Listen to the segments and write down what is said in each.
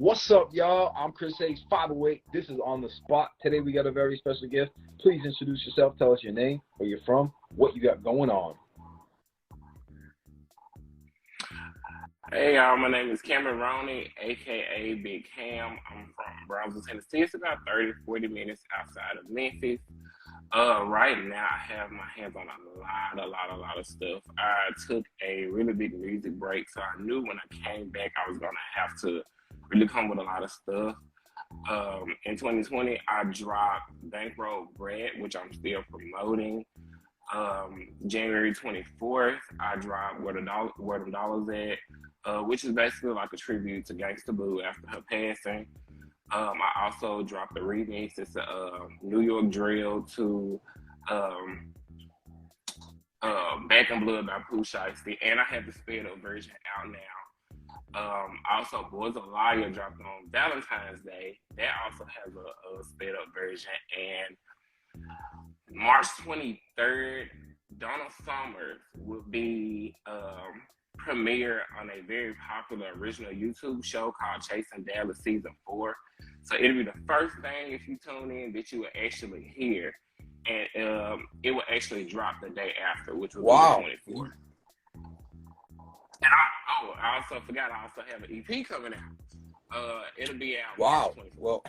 What's up, y'all? I'm Chris Hayes, 508. This is On the Spot. Today we got a very special guest. Please introduce yourself. Tell us your name, where you're from, what you got going on. Hey y'all, my name is Kameroni, aka Big Cam. I'm from Brownsville, Tennessee. It's about 30-40 minutes outside of Memphis. Right now I have my hands on a lot of stuff. I took a really big music break, so I knew when I came back I was gonna have to really come with a lot of stuff. In 2020 I dropped Bankroll Bread, which I'm still promoting. January 24th, I dropped Where Them Dollars At, which is basically like a tribute to Gangsta Boo after her passing. I also dropped a remix. It's a New York drill to Back in Blood by Pooh Shiesty, and I have the sped up version out now. Also, Boys a Liar dropped on Valentine's Day. That also has a sped up version. And March 23rd, Donna Summers will be premiere on a very popular original YouTube show called Chasing Dallas Season 4. So it'll be the first thing if you tune in that you will actually hear. And it will actually drop the day after, which will be the 24th. And I also forgot I also have an EP coming out. It'll be out. Wow. Well,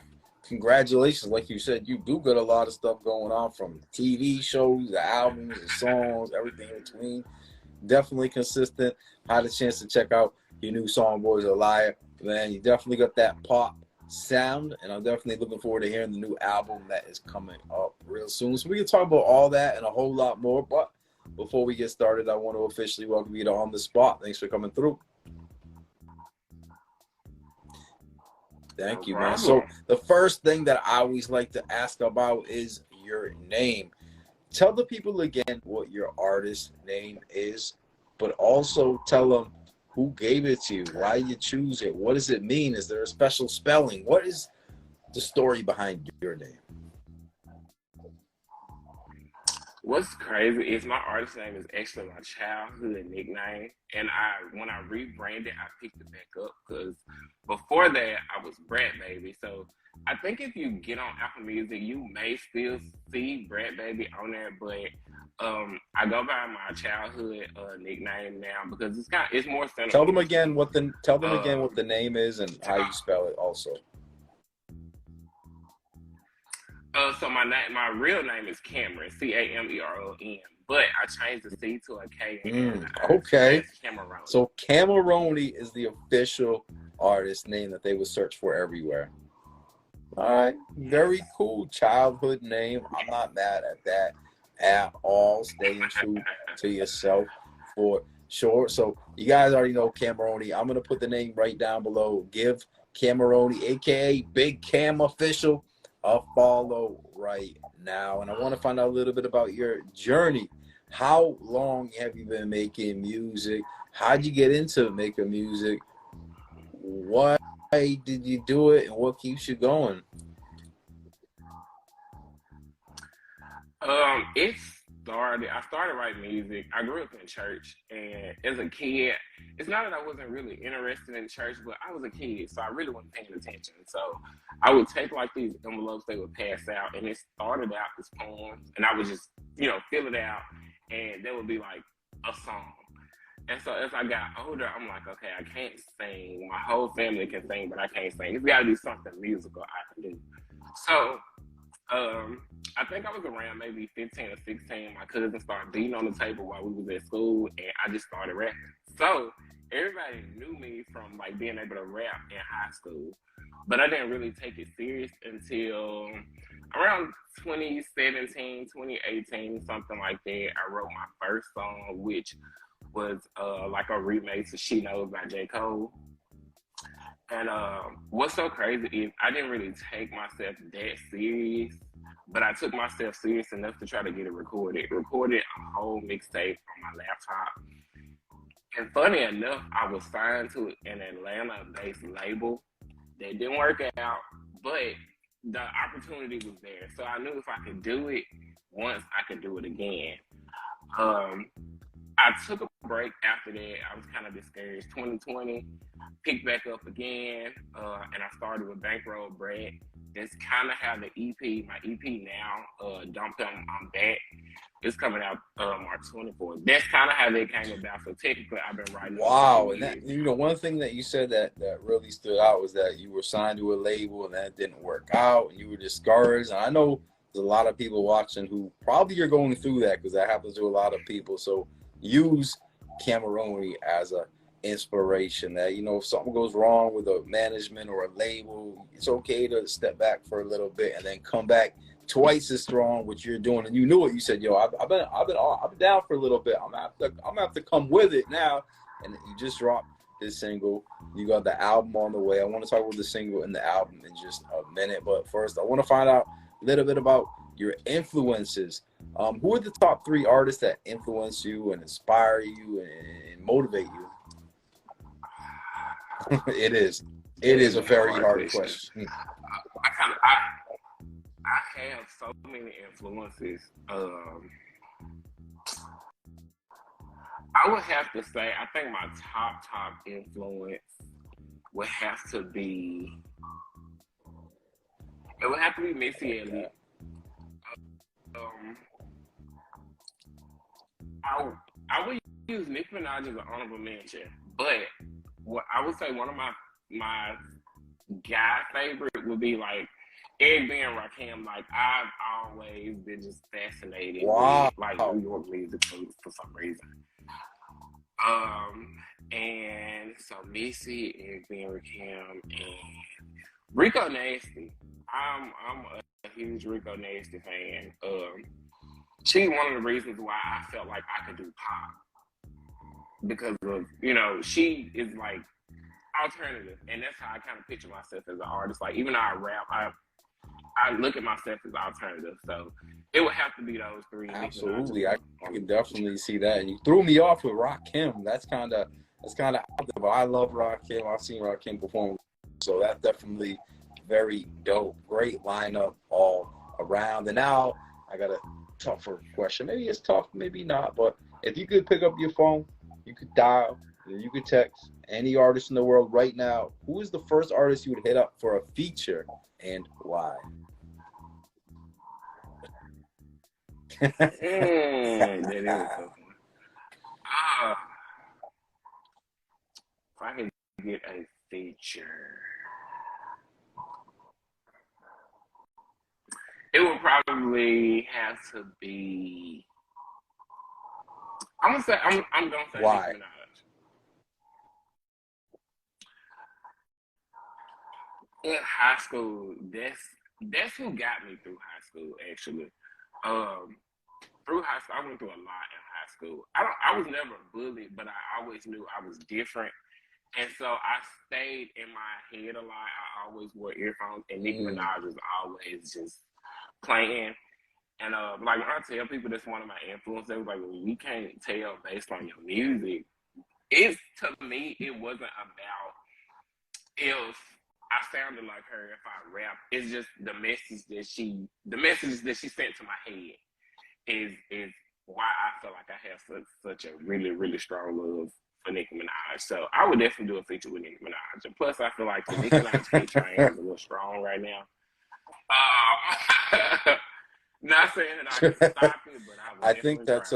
congratulations. Like you said, you do got a lot of stuff going on, from TV shows, the albums, the songs, everything in between. Definitely consistent. Had a chance to check out your new song, Boys a Liar. Man, you definitely got that pop sound, and I'm definitely looking forward to hearing the new album that is coming up real soon. So we can talk about all that and a whole lot more. But before we get started, I want to officially welcome you to On the Spot. Thanks for coming through. Thank you, man. So the first thing that I always like to ask about is your name. Tell the people again what your artist name is, but also tell them who gave it to you, why you choose it, what does it mean? Is there a special spelling? What is the story behind your name? What's crazy is my artist name is actually my childhood nickname, and when I rebranded, I picked it back up because before that I was Brat Baby. So I think if you get on Apple Music, you may still see Brat Baby on there, but I go by my childhood nickname now because it's more sentimental. Tell them again what the name is and how you spell it also. So my real name is Cameron, Cameron, but I changed the C to a K. Okay. Kameroni. So Kameroni is the official artist name that they would search for everywhere. All right, very cool childhood name. I'm not mad at that at all. Staying true to yourself for sure. So you guys already know Kameroni. I'm gonna put the name right down below. Give Kameroni, aka Big Cam Official, a follow right now. And I want to find out a little bit about your journey. How long have you been making music? How'd you get into making music? Why did you do it, and what keeps you going? I started writing music. I grew up in church, and as a kid, it's not that I wasn't really interested in church, but I was a kid, so I really wasn't paying attention. So I would take like these envelopes they would pass out, and it started out as poems, and I would just, fill it out, and there would be like a song. And so as I got older, I'm like, okay, I can't sing. My whole family can sing, but I can't sing. It's got to be something musical I can do. So I think I was around maybe 15 or 16. My cousin started beating on the table while we was at school, and I just started rapping. So everybody knew me from like being able to rap in high school, but I didn't really take it serious until around 2017, 2018, something like that. I wrote my first song, which was like a remix of She Knows by J. Cole. And what's so crazy is I didn't really take myself that serious, but I took myself serious enough to try to get it recorded. Recorded a whole mixtape on my laptop. And funny enough, I was signed to an Atlanta-based label. That didn't work out, but the opportunity was there. So I knew if I could do it once, I could do it again. I took break after that. I was kind of discouraged. 2020, picked back up again, and I started with Bankroll Brett. That's kind of how the EP, my EP now, Dumped Them, I'm Back. It's coming out March 24th. That's kind of how they came about. So technically, I've been writing. Wow, and that, you know, one thing that you said that really stood out was that you were signed to a label and that didn't work out, and you were discouraged. And I know there's a lot of people watching who probably are going through that because that happens to a lot of people. So use Kameroni as a inspiration. That, you know, if something goes wrong with a management or a label, it's okay to step back for a little bit and then come back twice as strong, what you're doing. And you knew it. You said, "Yo, I've been down for a little bit. I'm gonna have to come with it now." And you just dropped this single. You got the album on the way. I want to talk about the single and the album in just a minute, but first, I want to find out a little bit about your influences. Who are the top 3 artists that influence you and inspire you and motivate you? It is a very hard question. I have so many influences. I would have to say, I think my top influence would have to be, it would have to be Missy Elliott. I would use Nicki Minaj as an honorable mention, but what I would say one of my guy favorite would be like Eric B and Rakim. Like, I've always been just fascinated with like New York music for some reason. And so Missy, Eric B and Rakim, and Rico Nasty. I'm a huge Rico Nasty fan. She's one of the reasons why I felt like I could do pop, because of, you know, she is like alternative, and that's how I kind of picture myself as an artist. Like, even though I rap, I look at myself as alternative. So it would have to be those 3. Absolutely, I can definitely see that. And you threw me off with Rakim. That's kind of out there, but I love Rakim. I've seen Rakim perform, so that's definitely very dope. Great lineup all around. And now I got a tougher question. Maybe it's tough, maybe not. But if you could pick up your phone, you could dial, you could text any artist in the world right now, who is the first artist you would hit up for a feature and why? That is a tough one. If I could get a feature, it would probably have to be. I'm gonna say why? Nicki Minaj. In high school, that's who got me through high school. Actually, through high school, I went through a lot in high school. I was never bullied, but I always knew I was different, and so I stayed in my head a lot. I always wore earphones, and Nicki Minaj was always just playing. And like, when I tell people that's one of my influences, they was like, "Well, we can't tell based on your music." To me, it wasn't about if I sounded like her, if I rap. It's just the message that she sent to my head is why I feel like I have such a really, really strong love for Nicki Minaj. So I would definitely do a feature with Nicki Minaj. And plus, I feel like the Nicki Minaj feat train is a little strong right now. Not saying that I can stop it, but I think that's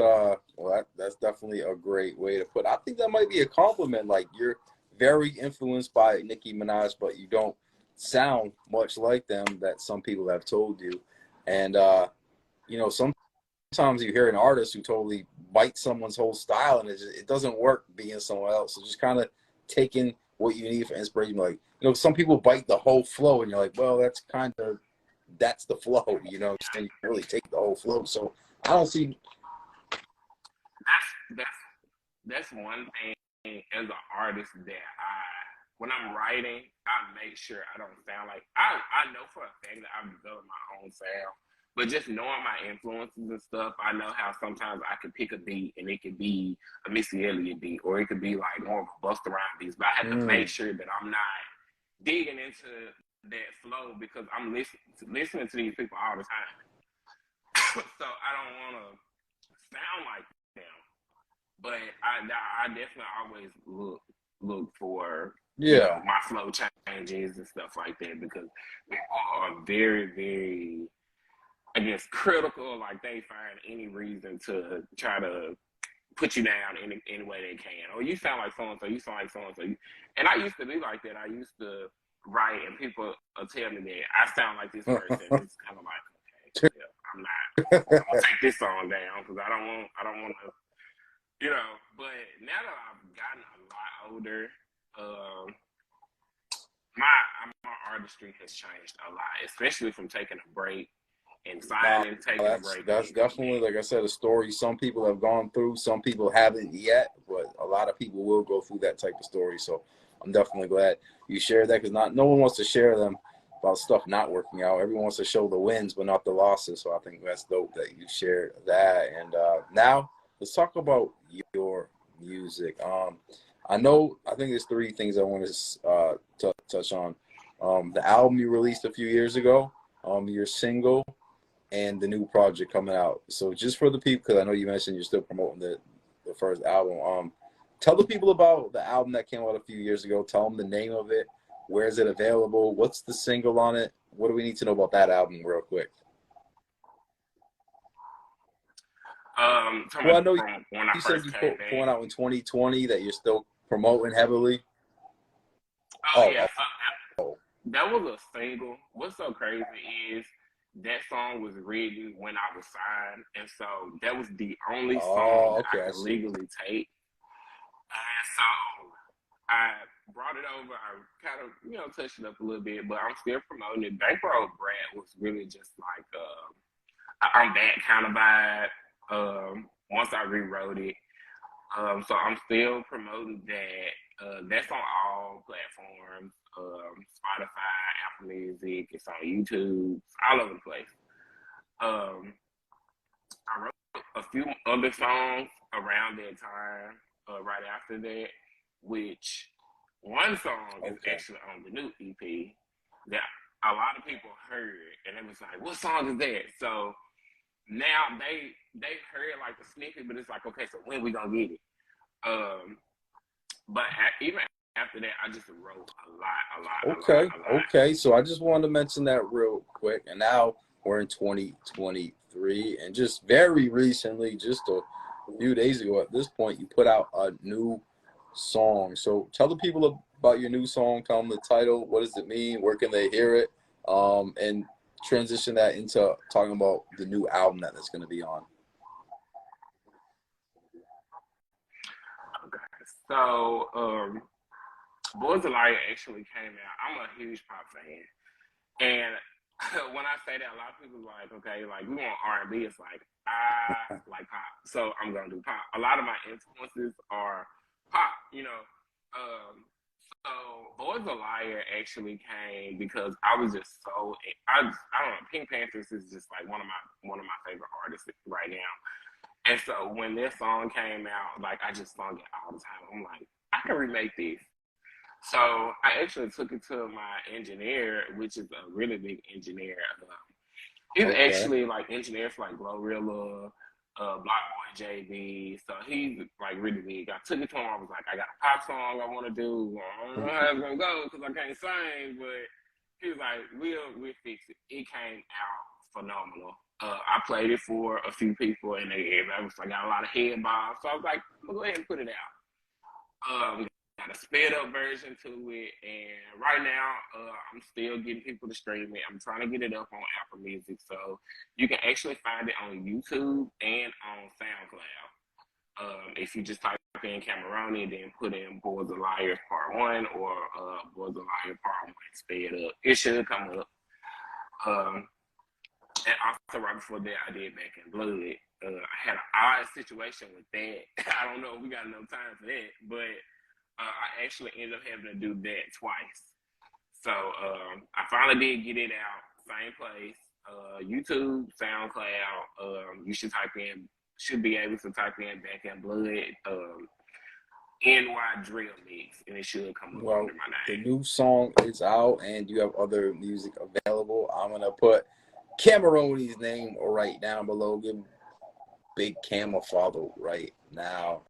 that's definitely a great way to put it. I think that might be a compliment. Like, you're very influenced by Nicki Minaj, but you don't sound much like them, that some people have told you. And you know, sometimes you hear an artist who totally bites someone's whole style, and it doesn't work being someone else. So just kind of taking what you need for inspiration. Like, you know, some people bite the whole flow, and you're like, well, that's the flow, you know. So you can really take the whole flow. So I don't see. That's one thing as an artist that when I'm writing, I make sure I don't sound like I know for a fact that I've developed my own sound, but just knowing my influences and stuff, I know how sometimes I could pick a beat and it could be a Missy Elliott beat, or it could be like more of a Busta Rhymes beat. But I have to make sure that I'm not digging into that flow, because I'm listening to these people all the time. So I don't want to sound like them. But I definitely always look for, Yeah. my flow changes and stuff like that, because people are very, very, I guess, critical. Like, they find any reason to try to put you down any way they can. Or, you sound like so and so. You sound like so and so. And I used to be like that. I used to write, and people tell me that I sound like this person. It's kind of like, okay, yeah, I'm not. I'm gonna take this song down because I don't want to. But now that I've gotten a lot older, um, my artistry has changed a lot, especially from taking a break and Nah, finally taking a break and that's then coming definitely, back. like I said, a story some people have gone through. Some people haven't yet, but a lot of people will go through that type of story. So I'm definitely glad you shared that, because no one wants to share them about stuff not working out. Everyone wants to show the wins, but not the losses. So I think that's dope that you shared that. And now let's talk about your music. I think there's three things I want to touch on. The album you released a few years ago, your single, and the new project coming out. So just for the people, because I know you mentioned you're still promoting the first album. Tell the people about the album that came out a few years ago. Tell them the name of it. Where is it available? What's the single on it? What do we need to know about that album real quick? Talking Well, I about know from when I you said first you came pulling back. out in 2020 that you're still promoting heavily. Oh Oh, yeah, oh, so that was a single. What's so crazy is that song was written when I was signed, and so that was the only song oh, that I okay, I could see. legally take. And so I brought it over. I kind of, touched it up a little bit, but I'm still promoting it. Bankroll Brat was really just like I'm that kind of vibe. Once I rewrote it, so I'm still promoting that. That's on all platforms. Spotify, Apple Music. It's on YouTube. It's all over the place. Um, I wrote a few other songs around that time, right after that, which one song is Okay. actually on the new EP that a lot of people heard, and it was like, "What song is that?" So now they heard like the snippet, but it's like, okay, so when we gonna get it? Um, but even after that, I just wrote a lot, a lot, a lot, Okay, a lot. okay. So I just wanted to mention that real quick. And now we're in 2023, and just very recently, just a few days ago at this point, you put out a new song. So tell the people about your new song. Tell them the title. What does it mean? Where can they hear it? And transition that into talking about the new album that's going to be on. Okay, so Boys of Liar actually came out. I'm a huge pop fan, and when I say that, a lot of people are like, okay, like we want R&B. It's like I like pop, so I'm gonna do pop. A lot of my influences are pop, So Boys of Liar actually came because I was just so I don't know. Pink Panthers is just like one of my favorite artists right now. And so when this song came out, like I just sung it all the time. I'm like, I can remake this. So I actually took it to my engineer, which is a really big engineer. He's Okay. actually like engineer for like Glorilla, Block Boy JB. So he's like really big. I took it to him. I was like, I got a pop song I want to do. I don't know how it's gonna go because I can't sing, but he was like, we'll fix it. It came out phenomenal. I played it for a few people, and everybody was like, got a lot of head bobs. So I was like, I'm gonna go ahead and put it out. We got a sped up version to it, and right now I'm still getting people to stream it. I'm trying to get it up on Apple Music, so you can actually find it on YouTube and on SoundCloud. If you just type in Kameroni, then put in Boys of Liars Part 1 or Boys of Liars Part 1 sped up, it should come up. Um, and also, right before that, I did Back in Blood. I had an odd situation with that. I don't know if we got enough time for that, but I actually ended up having to do that twice. So I finally did get it out, same place, YouTube, SoundCloud. You should be able to type in Back in Blood, NY Drill Mix, and it should come up Well, under my the name. new song is out, and you have other music available. I'm gonna put Kameroni's name right down below. Give Big Cam a follow right now.